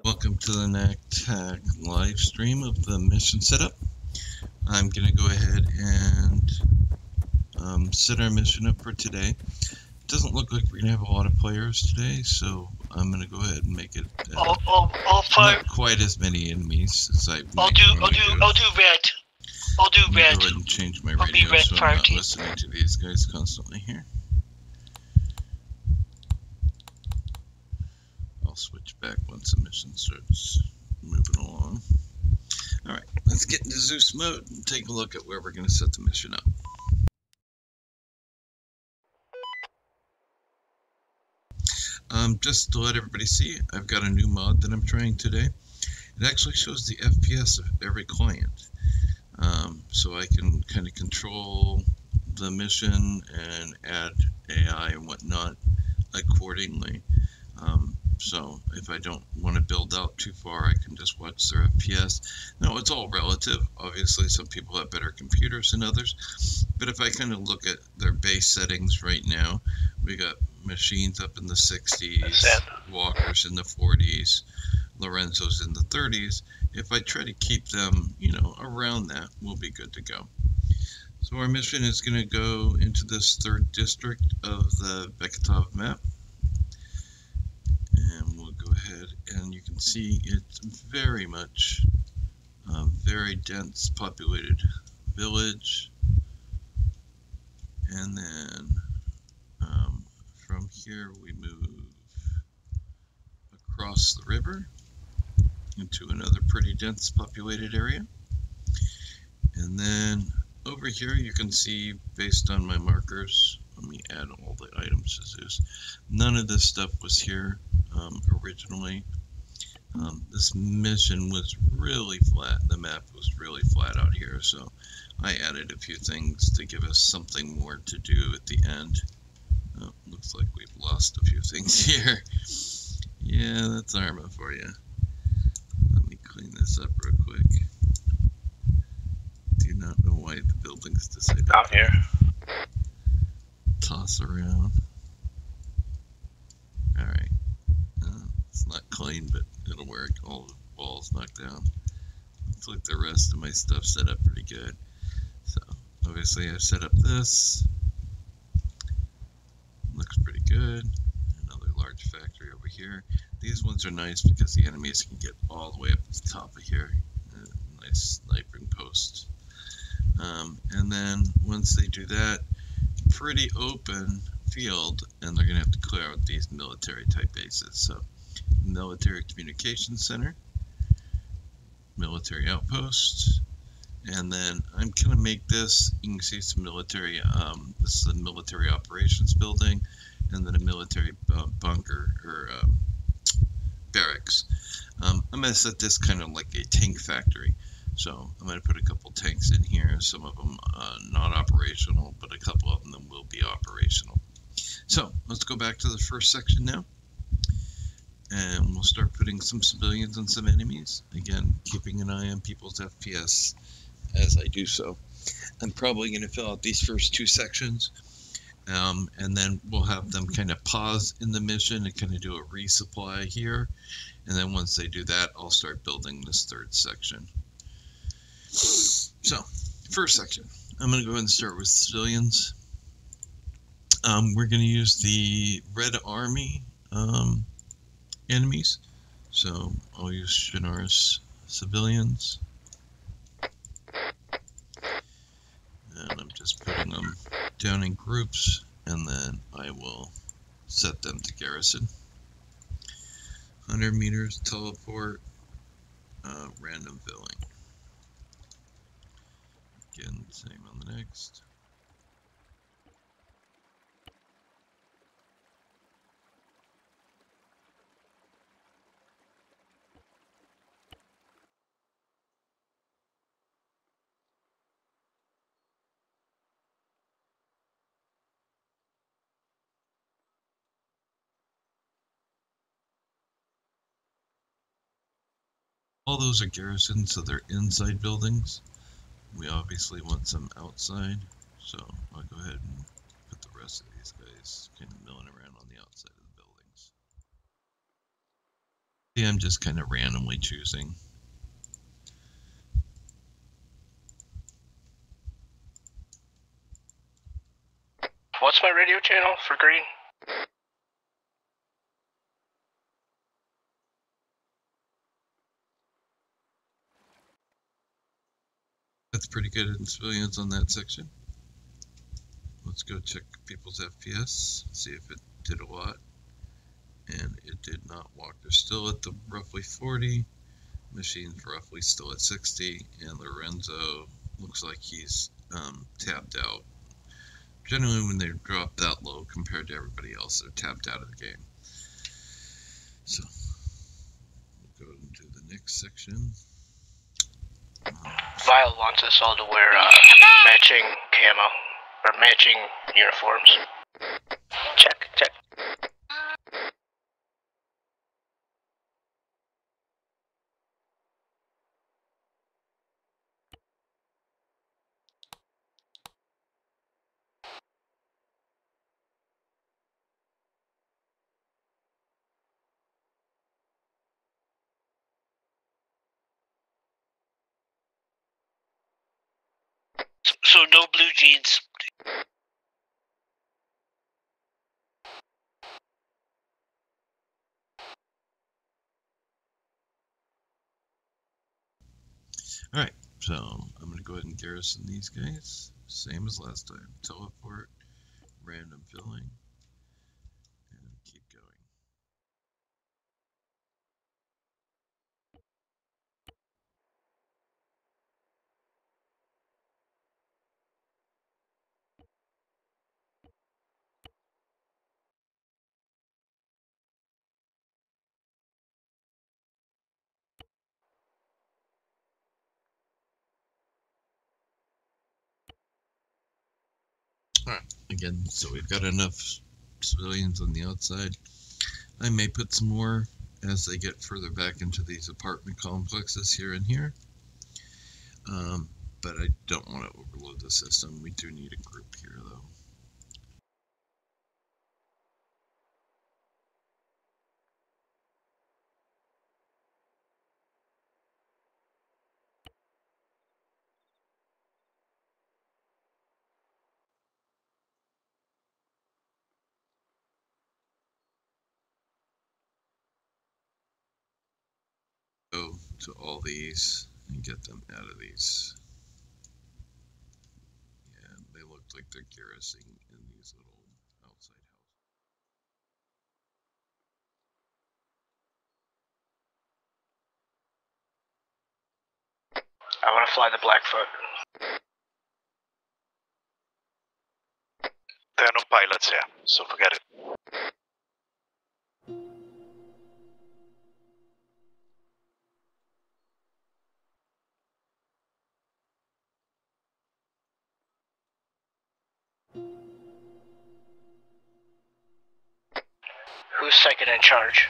Welcome to the NAK Tac live stream of the mission setup. I'm going to go ahead and set our mission up for today. It doesn't look like we're going to have a lot of players today, so I'm going to go ahead and make it not quite as many enemies as I I'll do red. I'll do Let me red. go ahead and change my radio so I'm not listening to these guys constantly here. I'll switch back once the mission starts moving along. Alright, let's get into Zeus mode and take a look at where we're going to set the mission up. Just to let everybody see, I've got a new mod that I'm trying today. It actually shows the FPS of every client. So I can kind of control the mission and add AI and whatnot accordingly. So if I don't want to build out too far, I can just watch their FPS. Now, it's all relative. Obviously, some people have better computers than others. But if I kind of look at their base settings right now, we got machines up in the 60s, walkers in the 40s, Lorenzo's in the 30s. If I try to keep them, around that, we'll be good to go. So our mission is going to go into this third district of the Beketov map. And we'll go ahead and you can see it's very much a very dense populated village. And then from here we move across the river into another pretty dense populated area. And then over here you can see, based on my markers, let me add all the items to Zeus. None of this stuff was here originally. This mission was really flat. The map was really flat out here, so I added a few things to give us something more to do at the end. Oh, looks like we've lost a few things here. Yeah, that's Arma for you. Let me clean this up real quick. Do not know why the buildings decided out here toss around. Alright. It's not clean, but it'll work. All the walls knocked down. Looks like the rest of my stuff set up pretty good. So, obviously I've set up this. Looks pretty good. Another large factory over here. These ones are nice because the enemies can get all the way up to the top of here. Nice sniping post. And then once they do that, pretty open field, and they're going to have to clear out these military type bases. So military communications center, military outpost, and then I'm going to make this, you can see some military, this is a military operations building, and then a military bunker or barracks. I'm going to set this kind of like a tank factory. So I'm going to put a couple tanks in here, some of them not operational, but a couple of them will be operational. So let's go back to the first section now, and we'll start putting some civilians and some enemies. Again, keeping an eye on people's FPS as I do so. I'm probably going to fill out these first two sections, and then we'll have them kind of pause in the mission and kind of do a resupply here. And then once they do that, I'll start building this third section. So, first section, I'm going to go ahead and start with civilians. We're going to use the Red Army enemies. So, I'll use Shinar's civilians. And I'm just putting them down in groups, and then I will set them to garrison. 100 meters, teleport, random filling. Again, same on the next. All those are garrisons, so they're inside buildings. We obviously want some outside, so I'll go ahead and put the rest of these guys kind of milling around on the outside of the buildings. Yeah, I'm just kind of randomly choosing. What's my radio channel for green? That's pretty good in civilians on that section. Let's go check people's FPS, see if it did a lot. And it did not walk. They're still at the roughly 40. Machine's roughly still at 60. And Lorenzo looks like he's tapped out. Generally, when they drop that low compared to everybody else, they're tapped out of the game. So, we'll go into the next section. Vile wants us all to wear matching camo, or matching uniforms. Check, check. So no blue jeans. Alright, so I'm going to go ahead and garrison these guys. Same as last time. Teleport, random filling, and keep going. Alright, again, so we've got enough civilians on the outside. I may put some more as they get further back into these apartment complexes here and here. But I don't want to overload the system. We do need a group here, though. Go to all these and get them out of these. Yeah, they look like they're garrisoning in these little outside houses. I want to fly the Blackfoot. There are no pilots here, so forget it. Who's second in charge?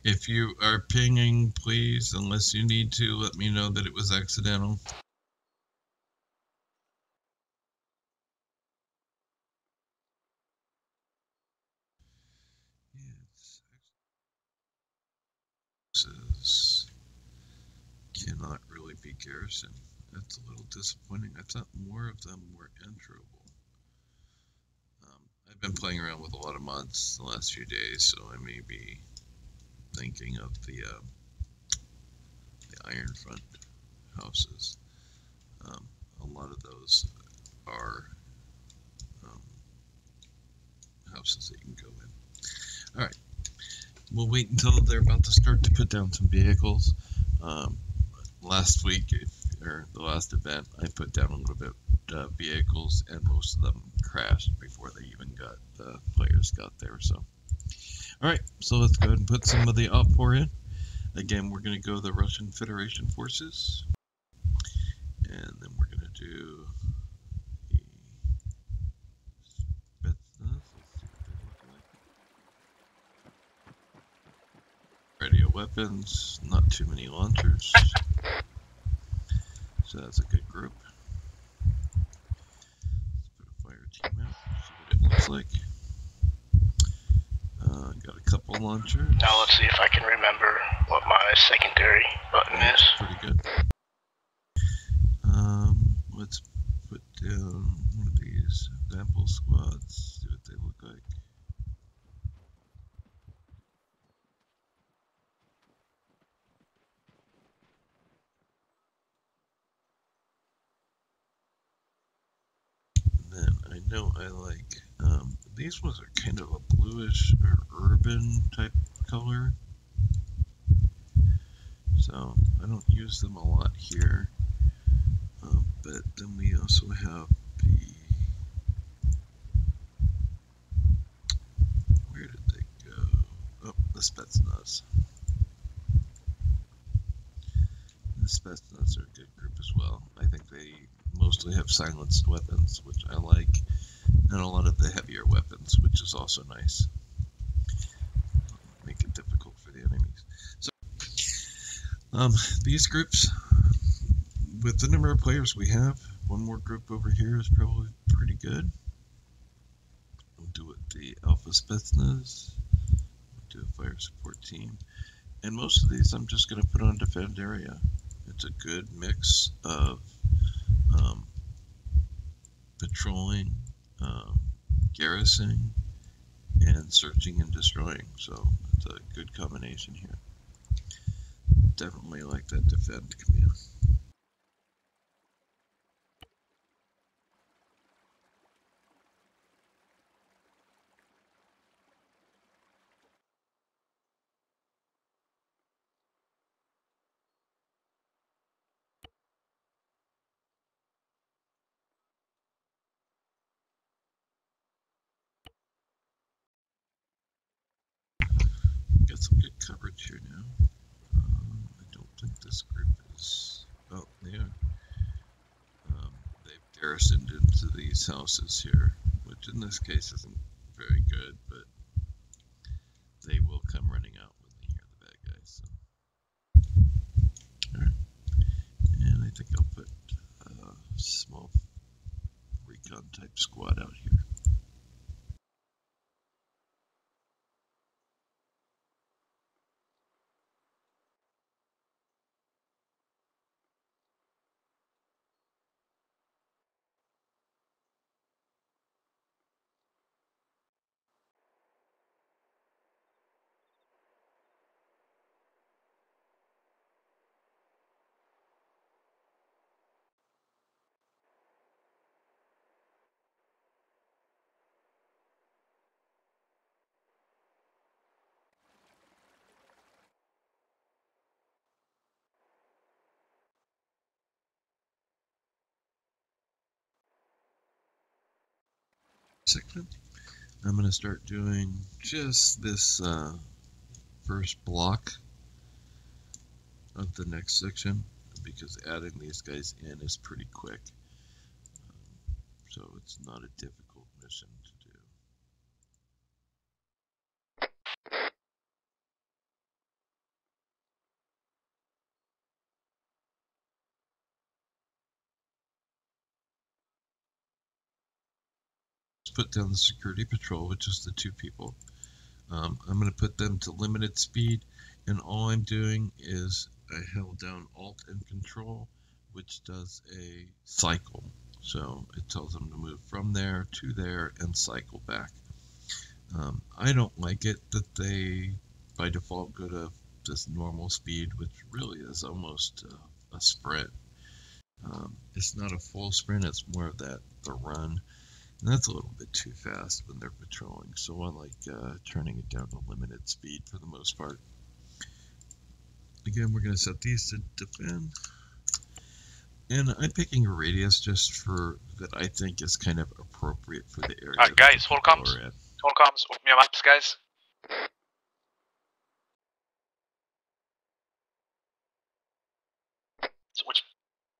If you are pinging, please, unless you need to, let me know that it was accidental. Cannot really be garrisoned. That's a little disappointing. I thought more of them were enterable. I've been playing around with a lot of mods the last few days, so I may be thinking of the Iron Front houses. A lot of those are houses that you can go in. Alright, we'll wait until they're about to start to put down some vehicles. Last week, or the last event, I put down a little bit vehicles, and most of them crashed before they even got the players got there. So, all right, so let's go ahead and put some of the outpour in. Again, we're going to go the Russian Federation forces, and then we're going to do the Spetsnaz. Let's see what they look like. Radio weapons, not too many launchers. So that's a good group. Let's put a fire team out, see what it looks like. got a couple launchers. Now let's see if I can remember what my secondary button is. Pretty good. Let's put down one of these example squads, see what they look like. And then I know I like, these ones are kind of a bluish or urban type color. So I don't use them a lot here. But then we also have where did they go? Oh, the Spetsnaz. The Spetsnaz are a good group as well. I think they mostly have silenced weapons, which I like, and a lot of the heavier weapons, which is also nice. Make it difficult for the enemies. So, these groups, with the number of players we have, one more group over here is probably pretty good. We'll do it the Alpha Spetsnaz. We'll do a fire support team. And most of these I'm just going to put on defend area. It's a good mix of patrolling, garrisoning, and searching and destroying. So it's a good combination here. Definitely like that defend command. Got some good coverage here now. I don't think this group is. Oh, they are. They've garrisoned into these houses here, which in this case isn't very good, but they will come running out when they hear the bad guys. So. Alright. And I think I'll put a small recon type squad out here. Section. I'm going to start doing just this first block of the next section because adding these guys in is pretty quick. So it's not a difficult mission to do. Put down the security patrol, which is the 2 people. I'm going to put them to limited speed, and all I'm doing is I held down Alt and Control, which does a cycle. So it tells them to move from there to there and cycle back. I don't like it that they by default go to this normal speed, which really is almost a sprint. It's not a full sprint, it's more of the run. And that's a little bit too fast when they're patrolling, so I like turning it down to limited speed for the most part. Again, we're going to set these to defend. And I'm picking a radius just for that I think is kind of appropriate for the area. Alright guys, all comms. All comms, open your maps guys.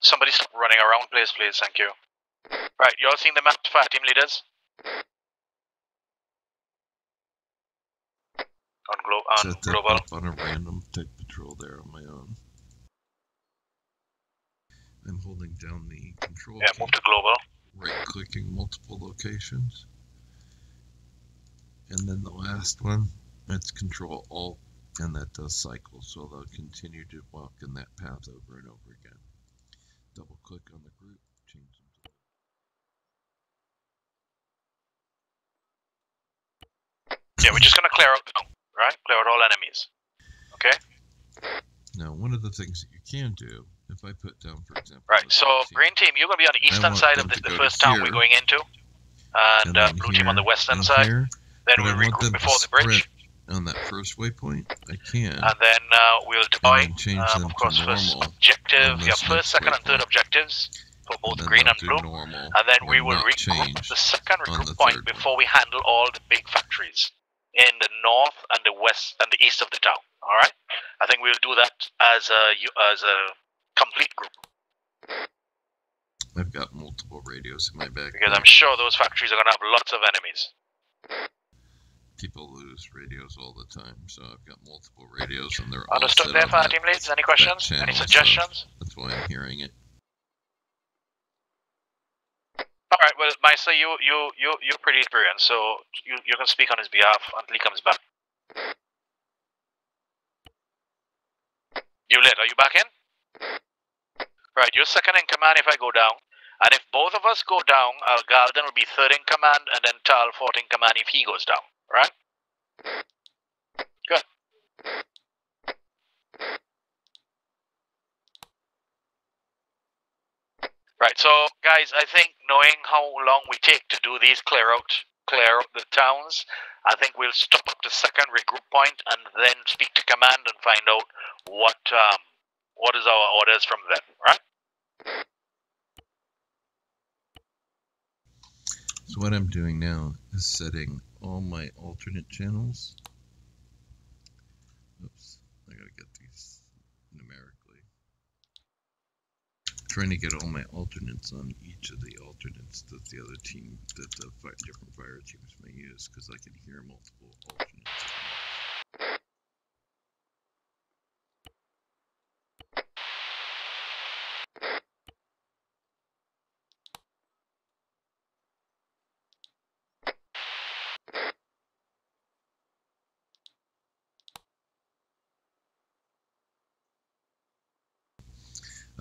Somebody stop running around please, thank you. Right, you all seeing the map, fire team leaders? On Set that global. up on a random type patrol there on my own. I'm holding down the control key, move to global. right-clicking multiple locations. And then the last one It's Control Alt, and that does cycle, so they'll continue to walk in that path over and over again. Double click on the group, change them to... Yeah, we're just gonna clear out now, right? Clear out all enemies. Okay? Now, one of the things that you can do, if I put down, for example... Right, so green team, you're gonna be on the eastern side of the first town we're going into. And blue team on the western side. Here, then we'll regroup before the bridge. On that first waypoint, I can. And then we'll deploy, of course, first objective, yeah, first, second, and third objectives for both green and blue. And then we will regroup the second regroup point before we handle all the big factories in the north and the west and the east of the town. All right? I think we'll do that as a complete group. I've got multiple radios in my bag. Because I'm sure those factories are going to have lots of enemies. People lose radios all the time, so I've got multiple radios and they're understood all there, fire team leads? Any questions? Any suggestions? So that's why I'm hearing it. Alright, well, Meister, you're pretty experienced, so you can speak on his behalf until he comes back. You lit, are you back in? Right, you're second in command if I go down. And if both of us go down, Galden will be third in command, and then Tal fourth in command if he goes down. Right? Good. Right, so guys, I think knowing how long we take to do these clear out the towns, I think we'll stop at the second regroup point and then speak to command and find out what is our orders from them, right? So what I'm doing now is setting all my alternate channels. Oops, I gotta get these numerically. Trying to get all my alternates on each of the alternates that the other team, that the different fire teams may use, because I can hear multiple alternates.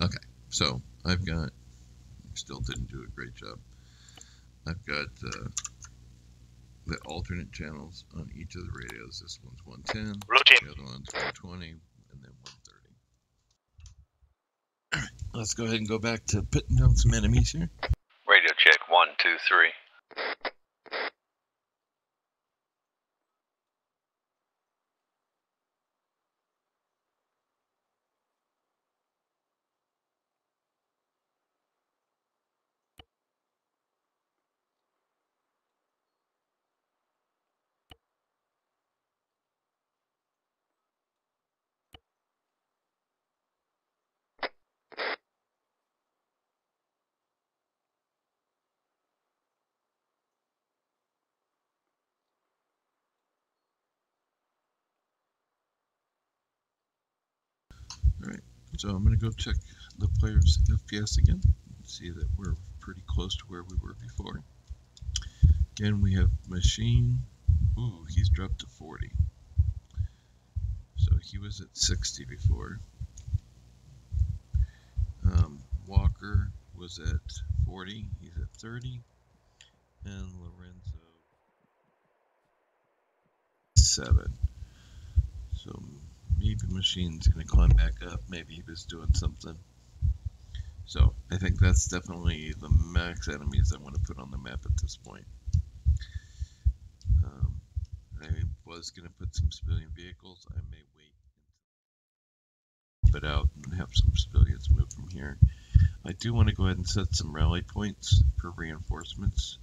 Okay, so I've got, still didn't do a great job. I've got the alternate channels on each of the radios. This one's 110, the other one's 120, and then 130. All right, let's go ahead and go back to putting down some enemies here. Radio check 1, 2, 3. Alright, so I'm going to go check the player's FPS again. See that we're pretty close to where we were before. Again, we have Machine. Ooh, he's dropped to 40. So he was at 60 before. Walker was at 40. He's at 30. And Lorenzo 7. So maybe Machine's going to climb back up. Maybe he was doing something. So I think that's definitely the max enemies I want to put on the map at this point. I was going to put some civilian vehicles. I may wait it out and have some civilians move from here. I do want to go ahead and set some rally points for reinforcements.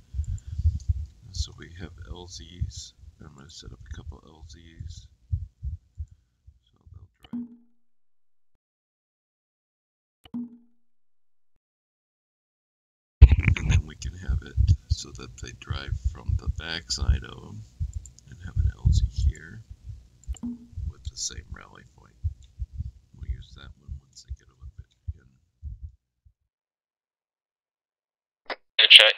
So we have LZs. I'm going to set up a couple LZs. So they'll drive. And then we can have it so that they drive from the back side of them and have an LZ here with the same rally point. We'll use that one once they get a little bit in. Good check.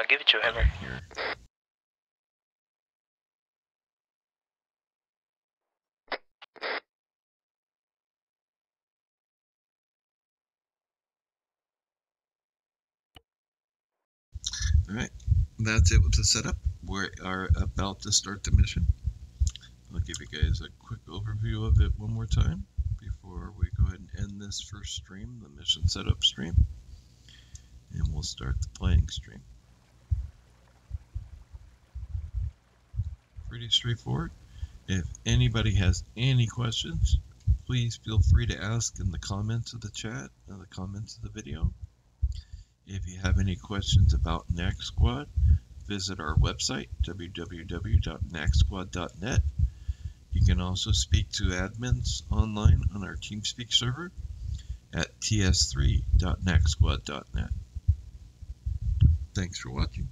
Give it to Henry. Here. Alright, that's it with the setup. We are about to start the mission. I'll give you guys a quick overview of it one more time before we go ahead and end this first stream, the mission setup stream. And we'll start the playing stream. Pretty straightforward. If anybody has any questions, please feel free to ask in the comments of the chat and the comments of the video. If you have any questions about NAK Squad, visit our website, www.naksquad.net. You can also speak to admins online on our TeamSpeak server at ts3.naksquad.net. Thanks for watching.